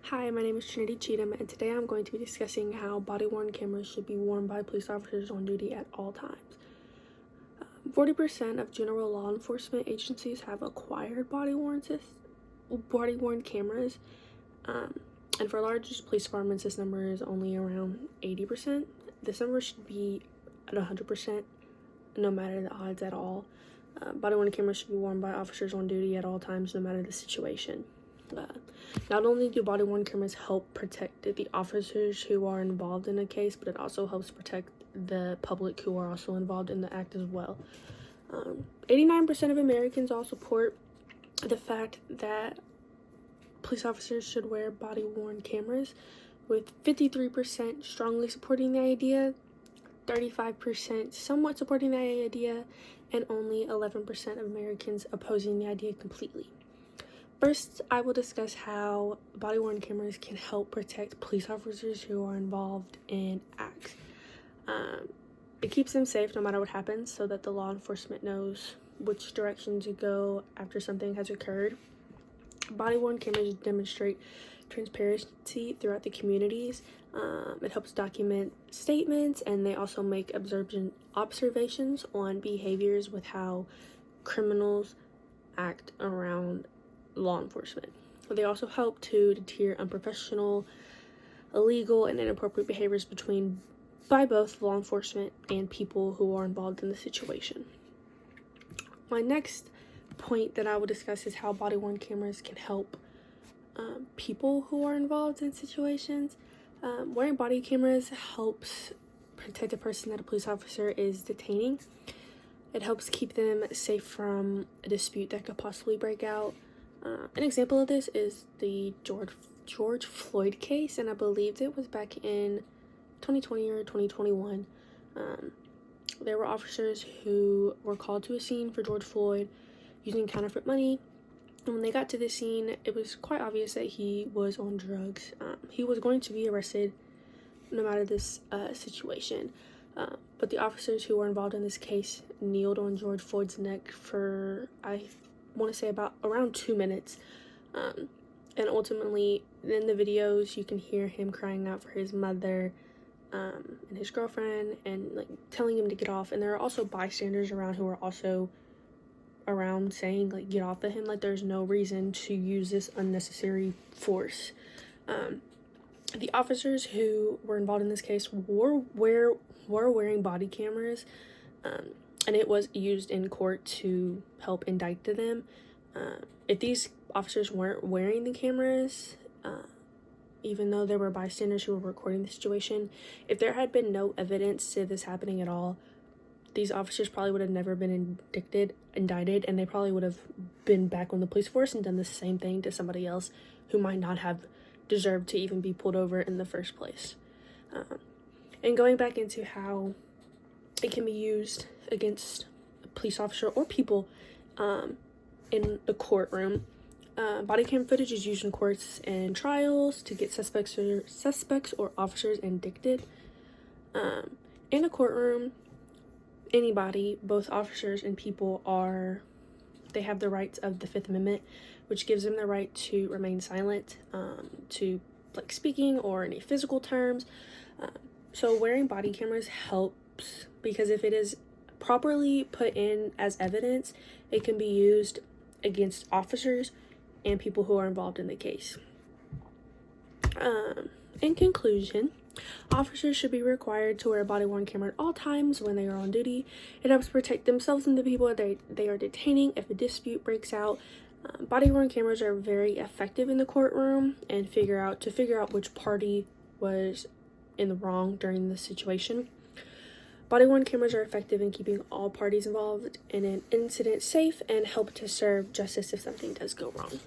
Hi, my name is Trinity Cheatham, and today I'm going to be discussing how body-worn cameras should be worn by police officers on duty at all times. 40% of general law enforcement agencies have acquired body-worn cameras, and for large police departments, this number is only around 80%. This number should be at 100%, no matter the odds at all. Body-worn cameras should be worn by officers on duty at all times, no matter the situation. Not only do body-worn cameras help protect the officers who are involved in a case, but it also helps protect the public who are also involved in the act as well. 89% of Americans all support the fact that police officers should wear body-worn cameras, with 53% strongly supporting the idea, 35% somewhat supporting the idea, and only 11% of Americans opposing the idea completely. First, I will discuss how body-worn cameras can help protect police officers who are involved in acts. It keeps them safe no matter what happens, so that the law enforcement knows which direction to go after something has occurred. Body-worn cameras demonstrate transparency throughout the communities. It helps document statements, and they also make observations on behaviors with how criminals act around law enforcement. They also help to deter unprofessional, illegal, and inappropriate behaviors by both law enforcement and people who are involved in the situation. My next point that I will discuss is how body-worn cameras can help people who are involved in situations. Wearing body cameras helps protect the person that a police officer is detaining. It helps keep them safe from a dispute that could possibly break out. An example of this is the George Floyd case, and I believe it was back in 2020 or 2021. There were officers who were called to a scene for George Floyd using counterfeit money. And when they got to the scene, it was quite obvious that he was on drugs. He was going to be arrested no matter this situation. But the officers who were involved in this case kneeled on George Floyd's neck for, I want to say, around 2 minutes. And ultimately, in the videos, you can hear him crying out for his mother and his girlfriend, and like telling him to get off. And there are also bystanders around who are also around saying, like, get off of him. Like, there's no reason to use this unnecessary force. The officers who were involved in this case were wearing body cameras, and it was used in court to help indict them. If these officers weren't wearing the cameras, even though there were bystanders who were recording the situation, if there had been no evidence to this happening at all, these officers probably would have never been indicted, and they probably would have been back on the police force and done the same thing to somebody else who might not have deserved to even be pulled over in the first place. And going back into how it can be used against a police officer or people in the courtroom. Body cam footage is used in courts and trials to get suspects or officers indicted. In a courtroom, anybody, both officers and people, they have the rights of the Fifth Amendment, which gives them the right to remain silent, to like speaking or any physical terms. So wearing body cameras helps, because if it is properly put in as evidence, it can be used against officers and people who are involved in the case. In conclusion, officers should be required to wear a body-worn camera at all times when they are on duty. It helps protect themselves and the people they are detaining if a dispute breaks out. Body-worn cameras are very effective in the courtroom and figure out which party was in the wrong during the situation. Body-worn cameras are effective in keeping all parties involved in an incident safe and help to serve justice if something does go wrong.